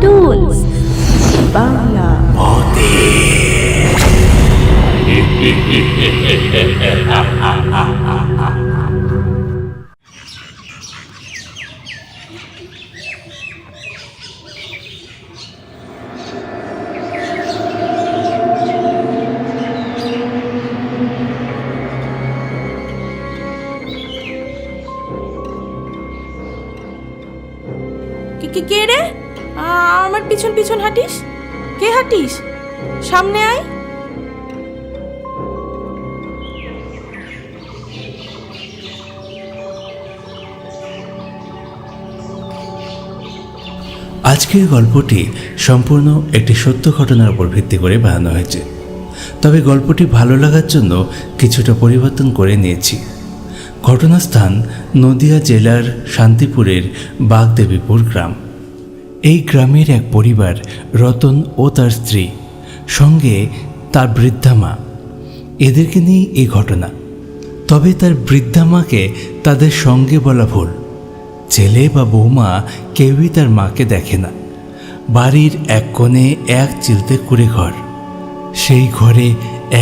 Tools Bangla. কে রে? আমার পিছন পিছন হাঁটিস? কে হাঁটিস? সামনে আয়। আজকের গল্পটি সম্পূর্ণ একটি সত্য ঘটনার উপর ভিত্তি করে বানানো হয়েছে, তবে গল্পটি ভালো লাগার জন্য কিছুটা পরিবর্তন করে নিয়েছি। ঘটনাস্থান নদিয়া জেলার শান্তিপুরের বাগদেবীপুর গ্রাম। এই গ্রামের এক পরিবার, রতন ও তার স্ত্রী, সঙ্গে তার বৃদ্ধা মা। এদেরকে নিয়ে এই ঘটনা। তবে তার বৃদ্ধা মাকে তাদের সঙ্গে বলা ভুল। ছেলে বা বৌমা কেউই তার মাকে দেখে না। বাড়ির এক কোণে এক চিলতে কুঁড়ে ঘর, সেই ঘরে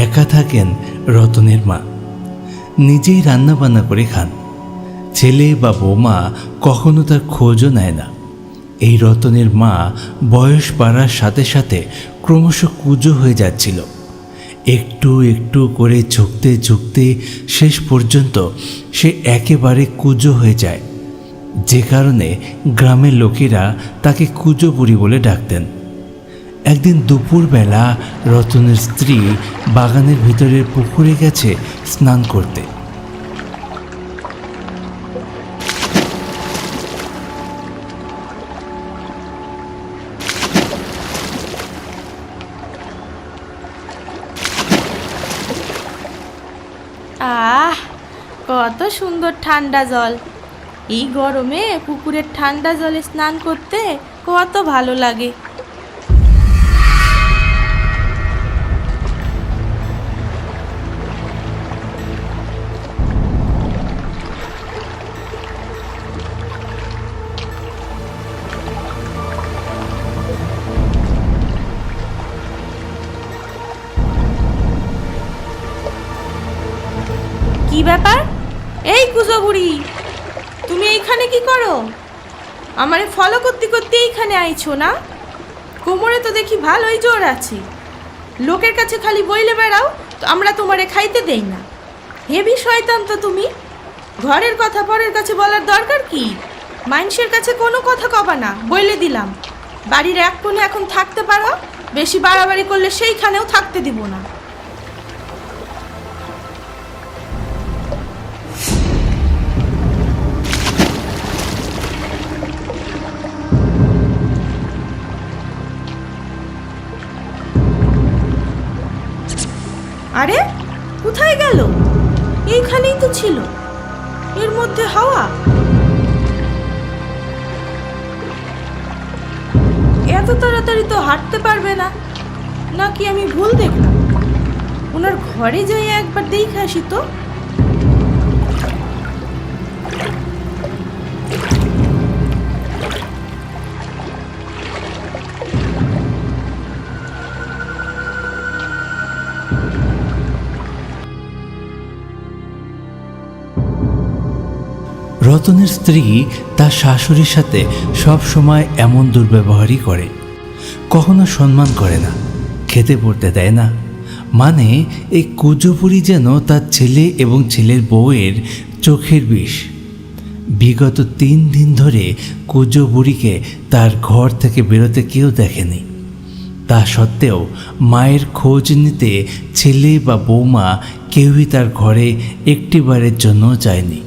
একা থাকেন রতনের মা। নিজেই রান্নাবান্না করে খান। ছেলে বা বৌমা কখনো তার খোঁজও নেয় না। এই রতনের মা বয়স বাড়ার সাথে সাথে ক্রমশ কুঁজো হয়ে যাচ্ছিল। একটু একটু করে ঝুঁকতে ঝুঁকতে শেষ পর্যন্ত সে একেবারে কুঁজো হয়ে যায়, যে কারণে গ্রামের লোকেরা তাকে কুঁজো বুড়ি বলে ডাকতেন। একদিন দুপুরবেলা রতনের স্ত্রী বাগানের ভিতরের পুকুরে গেছে স্নান করতে। আহ, কত সুন্দর ঠান্ডা জল! এই গরমে পুকুরের ঠান্ডা জলে স্নান করতে কত ভালো লাগে। কি ব্যাপার? এই কুজো বুড়ি, তুমি এইখানে কি করো? আমারে ফলো করতে করতে এইখানে আইছো না? কোমরে তো দেখি ভালোই জোর আছে। লোকের কাছে খালি বইলে বেড়াও তো আমরা তোমারে খাইতে দেই না। হেবি শয়তান তো তুমি। ঘরের কথা পরের কাছে বলার দরকার কি? মানুষের কাছে কোনো কথা কবা না, বইলে দিলাম। বাড়ির এক কোণে এখন থাকতে পারো, বেশি বাড়াবাড়ি করলে সেইখানেও থাকতে দিব না। আরে কোথায় গেল? এইখানেই তো ছিল। এর মধ্যে হাওয়া। এত তাড়াতাড়ি তো হাঁটতে পারবে না, নাকি আমি ভুল দেখলাম? ওনার ঘরে যাই একবার দেখে আসি তো। রতনের স্ত্রী তার শাশুড়ির সাথে সব সময় এমন দুর্ব্যবহারই করে। কখনো সম্মান করে না, খেতে পড়তে দেয় না। মানে এই কুজোপুরি যেন তার ছেলে এবং ছেলের বউয়ের চোখের বিষ। বিগত 3 দিন ধরে কুজো বুড়িকে তার ঘর থেকে বেরোতে কেউ দেখেনি। তা সত্ত্বেও মায়ের খোঁজ নিতে ছেলে বা বৌমা কেউই তার ঘরে একটিবারের জন্য যায়নি।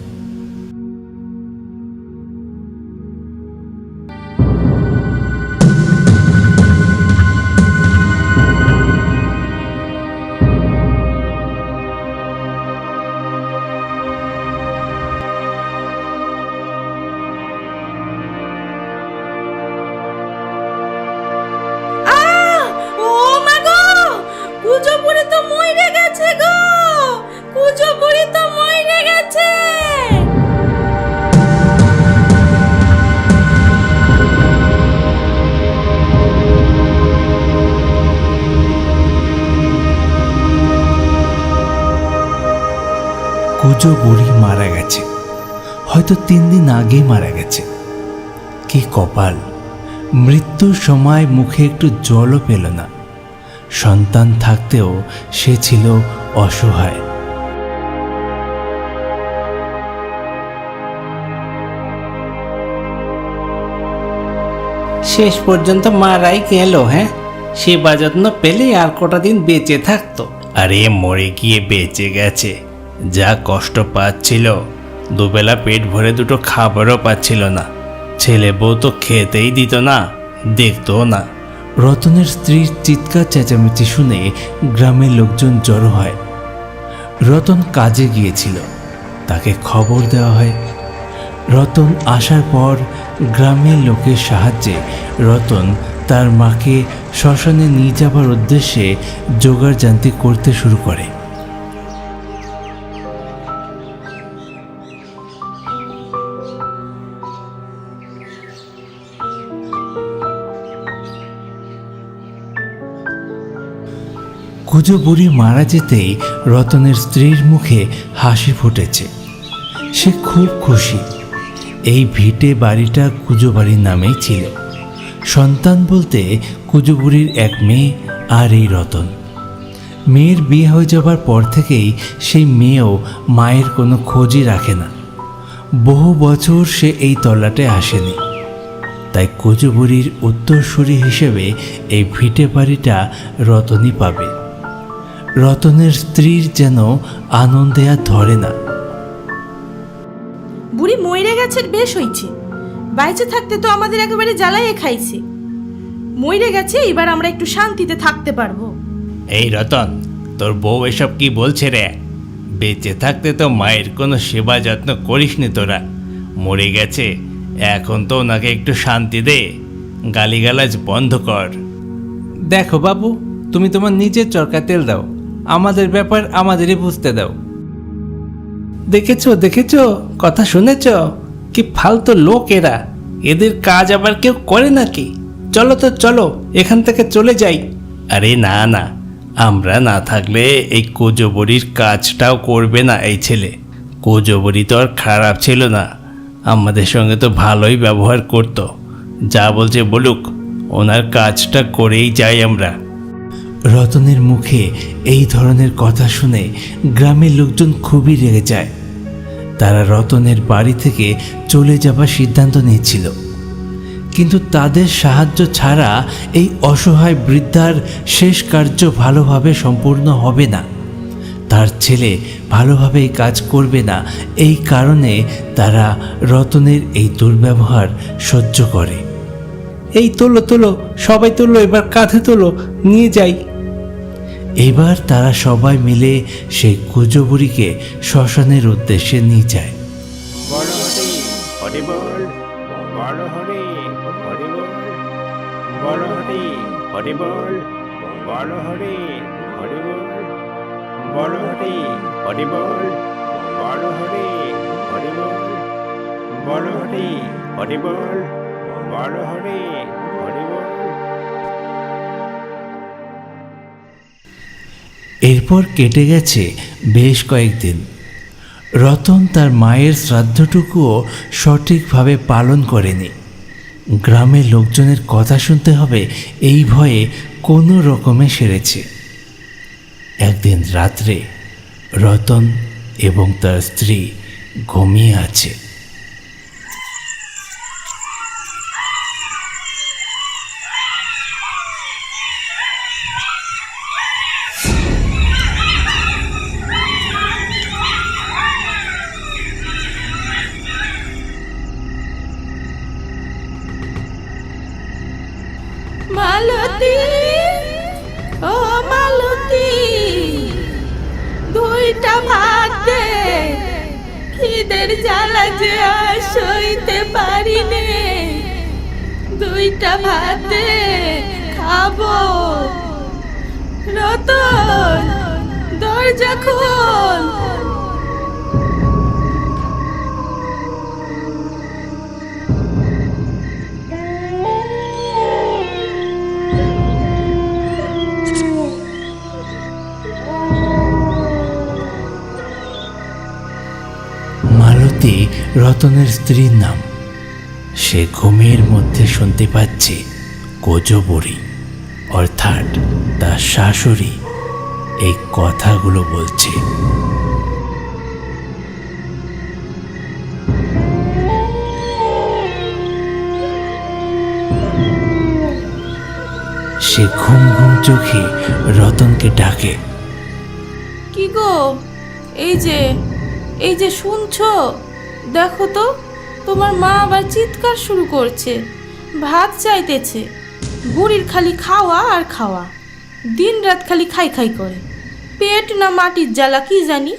কুজো বুড়ি তো মইরে গেছে গো! কুজো বুড়ি তো মইরে গেছে! কুজো বুড়ি মারা গেছে, হয়তো 3 দিন আগেই মারা গেছে। কি কপাল, মৃত্যুর সময় মুখে একটু জলও পেল না। সন্তান থাকতেও সে ছিল অসহায়। শেষ পর্যন্ত মারাই গেল। হ্যাঁ, সেবা যত্ন পেলে আর কটা দিন বেঁচে থাকতো। আরে মরে গিয়ে বেঁচে গেছে, যা কষ্ট পাচ্ছিল, দুবেলা পেট ভরে দুটো খাবারও পাচ্ছিল না। ছেলে বউ তো খেতেই দিত না, দেখতো না। রতনের স্ত্রীর চিৎকার চেঁচামেচি শুনে গ্রামের লোকজন জড়ো হয়। রতন কাজে গিয়েছিল, তাকে খবর দেওয়া হয়। রতন আসার পর গ্রামের লোকের সাহায্যে রতন তার মাকে শ্মশানে নিয়ে যাবার উদ্দেশ্যে জোগাড়জান্তি করতে শুরু করে। কুজো বুড়ি মারা যেতেই রতনের স্ত্রীর মুখে হাসি ফুটেছে। সে খুব খুশি। এই ভিটে বাড়িটা কুজো বাড়ির নামেই ছিল। সন্তান বলতে কুজো বুড়ির এক মেয়ে আর এই রতন। মেয়ের বিয়ে হয়ে যাবার পর থেকেই সেই মেয়েও মায়ের কোনো খোঁজই রাখে না। বহু বছর সে এই তল্লাটে আসেনি। তাই কুজো বুড়ির উত্তরসূরি হিসেবে এই ভিটে বাড়িটা রতনই পাবে। রতনের স্ত্রীর যেন আনন্দে আর ধরে না। বুড়ি মইরে গেছে, বেশ হইছে। বাইচে থাকতে তো আমাদের একেবারে জ্বালাইয়ে খাইছে। মইরে গেছে, এবার আমরা একটু শান্তিতে থাকতে পারবো। এই রতন, তোর বউ এসব কি বলছে রে? বেঁচে থাকতে তো মায়ের কোনো সেবা যত্ন করিসনি তোরা। মরে গেছে, এখন তো ওনাকে একটু শান্তি দে, গালিগালাজ বন্ধ কর। দেখো বাবু, তুমি তোমার নিজের চরকা তেল দাও, আমাদের ব্যাপার আমাদেরই বুঝতে দাও। দেখেছো দেখেছো, কথা শুনেছ? কি ফালতু লোক এরা, এদের কাজ আবার কেউ করে নাকি? চলো তো চলো, এখান থেকে চলে যাই। আরে না না, আমরা না থাকলে এই কুজো বুড়ির কাজটাও করবে না এই ছেলে। কুজো বুড়ি তো আর খারাপ ছিল না, আমাদের সঙ্গে তো ভালোই ব্যবহার করত। যা বলছে বলুক, ওনার কাজটা করেই যাই আমরা। রতনের মুখে এই ধরনের কথা শুনে গ্রামের লোকজন খুবই রেগে যায়। তারা রতনের বাড়ি থেকে চলে যাবার সিদ্ধান্ত নিয়েছিল, কিন্তু তাদের সাহায্য ছাড়া এই অসহায় বৃদ্ধার শেষ কার্য ভালোভাবে সম্পূর্ণ হবে না। তার ছেলে ভালোভাবে এই কাজ করবে না, এই কারণে তারা রতনের এই দুর্ব্যবহার সহ্য করে। এই তোলো তোলো, সবাই তোলো, এবার কাঁধে তোলো, নিয়ে যাই। এবার তারা সবাই মিলে সেই কুজো বুড়িকে শ্মশানের উদ্দেশ্যে নিয়ে যায়। এরপর কেটে গেছে বেশ কয়েকদিন। রতন তার মায়ের শ্রাদ্ধটুকুও সঠিকভাবে পালন করেনি। গ্রামের লোকজনের কথা শুনতে হবে এই ভয়ে কোনো রকমে সেরেছে। একদিন রাত্রে রতন এবং তার স্ত্রী ঘুমিয়ে আছে। মালতী, ও মালতী, দুইটা ভাত দে, খিদের জ্বালা যে আর সইতে পারি নে। দুইটা ভাত দে, খাবো। রতন, দরজা খোল। প্রীতি রতনের স্ত্রীর নাম। সে ঘুমের মধ্যে শুনতে পাচ্ছে কোজবুড়ি অর্থাৎ তার শাশুড়ি এই কথাগুলো বলছে। সে ঘুম ঘুম চোখে রতনকে ডাকে। কি গো, এই যে শুনছো? দেখো তো, তোমার মা আবার চিৎকার শুরু করছে, ভাত চাইতেছে। বুড়ির খালি খাওয়া আর খাওয়া, দিন রাত খালি খাই খাই করে। পেট না মাটির জ্বালা কি জানি।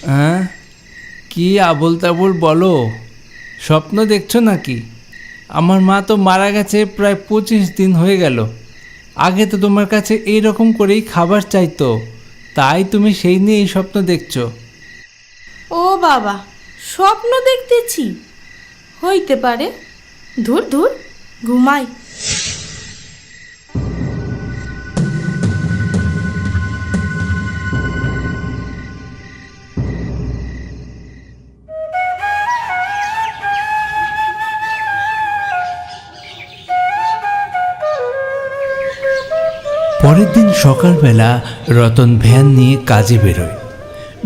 হ্যাঁ, কি আবোল তাবোল বলো? স্বপ্ন দেখছো নাকি? আমার মা তো মারা গেছে প্রায় 25 দিন হয়ে গেল। আগে তো তোমার কাছে এই রকম করেই খাবার চাইতো, তাই তুমি সেই নিয়ে এই স্বপ্ন দেখছো। ও বাবা, স্বপ্ন দেখতেছি? হইতে পারে। ধুর ধুর, ঘুমাই। পরের দিন সকালবেলা রতন ভ্যান নিয়ে কাজে বেরোয়।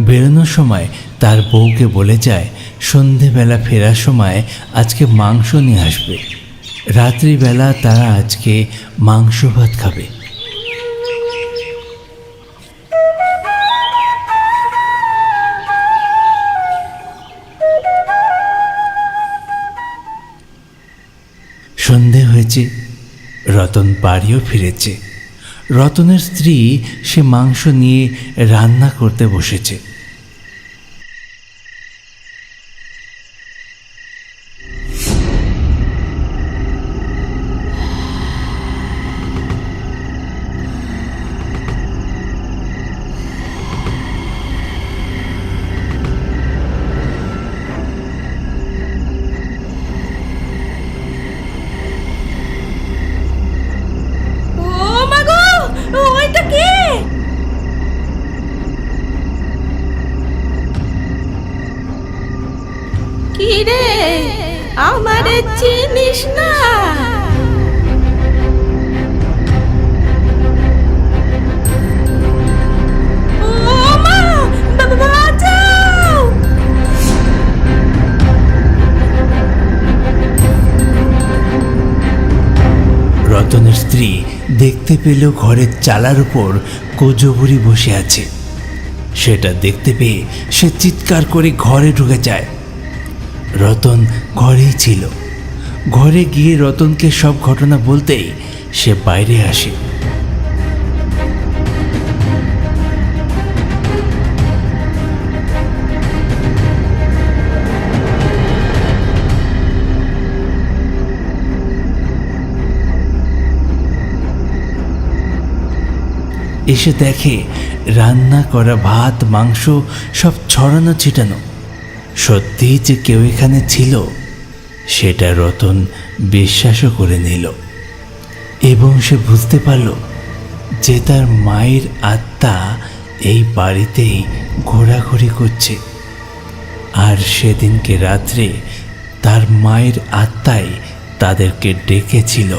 বেরোনোর সময় তার বউকে বলে যায় সন্ধেবেলা ফেরার সময় আজকে মাংস নিয়ে আসবে। রাত্রিবেলা তারা আজকে মাংস ভাত খাবে। সন্ধে হয়েছে, রতন বাড়িও ফিরেছে। রতনের স্ত্রী সে মাংস নিয়ে রান্না করতে বসেছে। কি রে, আমারে চিনিস না? ও মা, বাঁচাও! রতনের স্ত্রী দেখতে পেল ঘরের চালার উপর কোজবুড়ি বসে আছে। সেটা দেখতে পেয়ে সে চিৎকার করে ঘরে ঢুকে যায়। রতন ঘরেই ছিল। ঘরে গিয়ে রতনকে সব ঘটনা বলতেই সে বাইরে আসে। এসে দেখে রান্না করা ভাত মাংস সব ছড়ানো ছিটানো। সত্যিই যে কেউ এখানে ছিল সেটা রতন বিশ্বাসও করে নিল এবং সে বুঝতে পারল যে তার মায়ের আত্মা এই বাড়িতেই ঘোরাঘুরি করছে। আর সেদিনকে রাত্রে তার মায়ের আত্মাই তাদেরকে ডেকেছিল।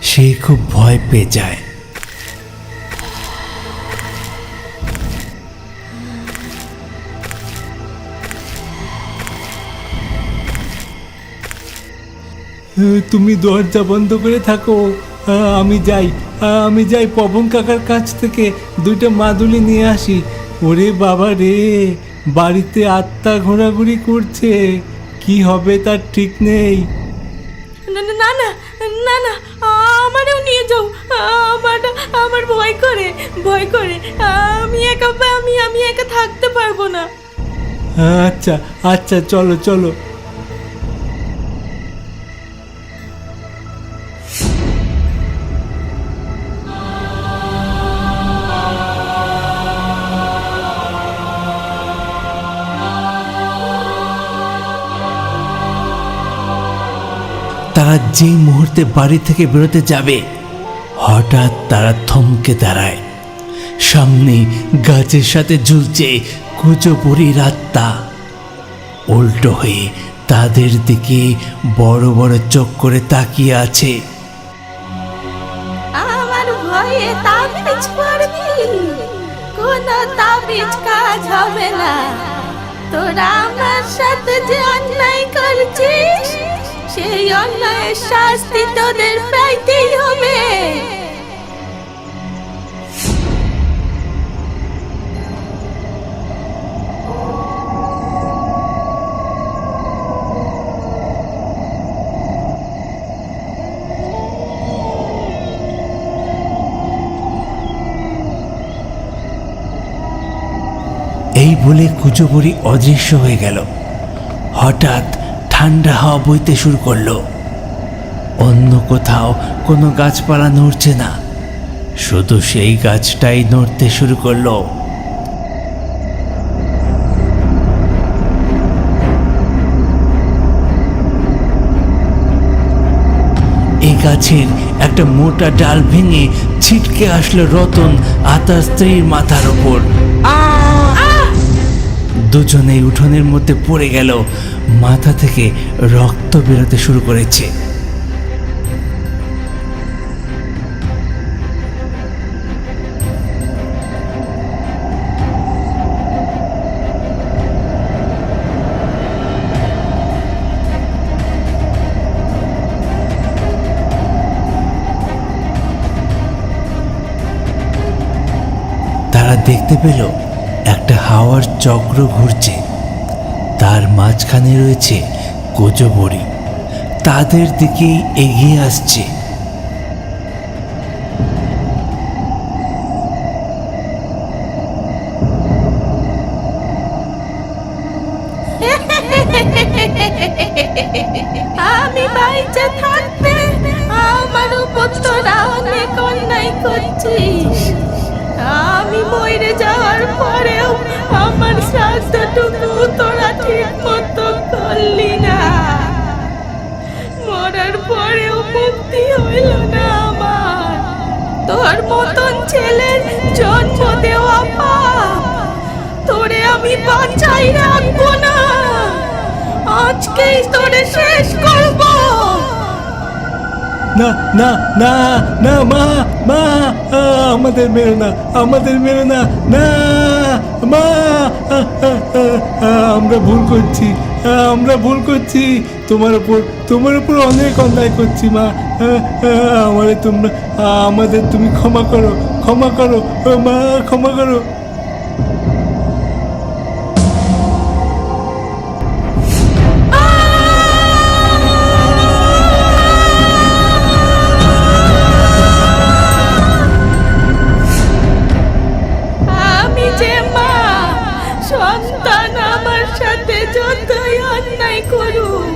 সে খুব ভয় পেয়ে যায়। তুমি দরজা বন্ধ করে থাকো, আমি যাই পবন কাকার কাছ থেকে 2টা মাদুলি নিয়ে আসি। ওরে বাবা রে, বাড়িতে আত্মা ঘোরাঘুরি করছে, কি হবে তার ঠিক নেই। না না না না না, আমারও নিয়ে যাও। আমার ভয় করে। আমি একা থাকতে পারবো না। আচ্ছা আচ্ছা, চলো চলো। তারা যেই মুহূর্তে বাড়ি থেকে বেরোতে যাবে হঠাৎ তারা থমকে দাঁড়ায়। সামনে গাছের সাথে ঝুলছে কুচোপুরীর আত্মা। উল্টো হয়ে তাদের দিকে বড় বড় চোখ করে তাকিয়ে আছে। আমার ভয়ে তাবিজ পড়বি? কোনো তাবিজ কাজ হবে না। তোরা আমার সাথে যে অন্যায় করছিস, সেই অন্যায়ের শাস্তি তোদের পাইতেই হবে। এই বলে কুচো বুড়ি অদৃশ্য হয়ে গেল। হঠাৎ ঠান্ডা হাওয়া বইতে শুরু করলো। অন্য কোথাও কোনো গাছপালা নড়ছে না, শুধু সেই গাছটাই নড়তে শুরু করলো। এই গাছের একটা মোটা ডাল ভেঙে ছিটকে আসলো রতন আর তার স্ত্রীর মাথার ওপর। দুজনেই উঠোনের মধ্যে পড়ে গেল। মাথা থেকে রক্ত বেরোতে শুরু করেছে। তারা দেখতে পেল একটা হাওয়ার চক্র ঘুরছে, তার মাঝখানে রয়েছে কুচো বুড়ি, তাদের দিকেই এগিয়ে আসছে। আমি বাইচে থাকতে আমার উপর তোরা অনেক অন্যায় করছিস। আমি মরে যাওয়ার পরেও আমার শ্রাদ্ধটুকু তোরা ঠিক মতো করলি না। মরার পরেও মুক্তি হইল না আমার। তোর মতন ছেলের জন্ম দেওয়া পাপ, তোরে আমি বাঁচাই রাখবো না। আজকেই তোরে শেষ করব। না না না না, মা মা, আমাদের মেরো না, আমাদের মেরো না, না মা, আমরা ভুল করছি, আমরা ভুল করছি, তোমার উপর অনেক অন্যায় করছি মা। আমাদের তুমি ক্ষমা করো, ক্ষমা করো মা, ক্ষমা করো। সন্তান আমার সাথে যতই অন্যায় করুক,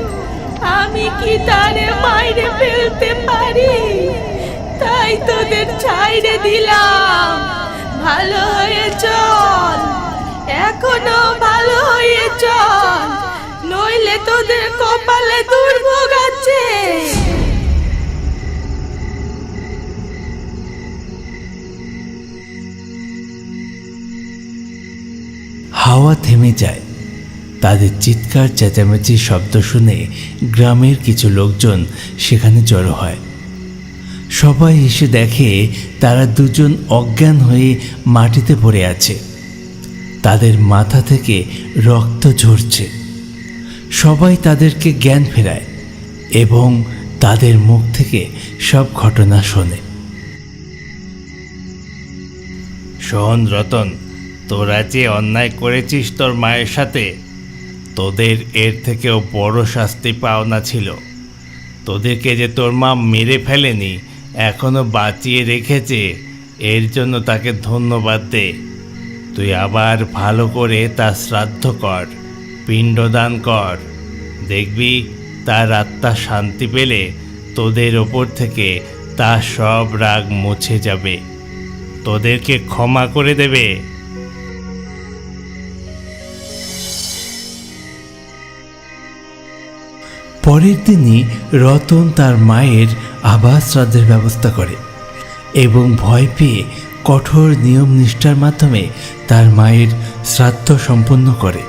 আমি কি তারে মাইরে ফেলতে পারি? তাই তোদের ছাইরে দিলাম। ভালো হয়ে চল, এখনো ভালো হয়ে চল, নইলে তোদের কপালে দুর্ভোগ আছে। হাওয়া থেমে যায়। তাদের চিৎকার চেঁচামেচির শব্দ শুনে গ্রামের কিছু লোকজন সেখানে জড়ো হয়। সবাই এসে দেখে তারা দুজন অজ্ঞান হয়ে মাটিতে পড়ে আছে, তাদের মাথা থেকে রক্ত ঝরছে। সবাই তাদেরকে জ্ঞান ফেরায় এবং তাদের মুখ থেকে সব ঘটনা শোনে। শোন রতন, তোরা যে অন্যায় করেছিস তোর মায়ের সাথে, তোদের এর থেকেও বড় শাস্তি পাওনা ছিল। তোদেরকে যে তোর মা মেরে ফেলেনি, এখনো বাঁচিয়ে রেখেছে, এর জন্য তাকে ধন্যবাদ দে। তুই আবার ভালো করে তার শ্রাদ্ধ কর, পিণ্ডদান কর, দেখবি তার আত্মা শান্তি পেলে তোদের ওপর থেকে তার সব রাগ মুছে যাবে, তোদেরকে ক্ষমা করে দেবে। পরের দিনই রতন তার মায়ের আবার শ্রাদ্ধের ব্যবস্থা করে এবং ভয় পেয়ে কঠোর নিয়ম নিষ্ঠার মাধ্যমে তার মায়ের শ্রাদ্ধ সম্পন্ন করে।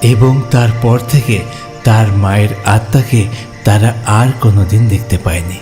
এবং তারপর থেকে তার মায়ের আত্মাকে তারা আর কোনোদিন দেখতে পায়নি।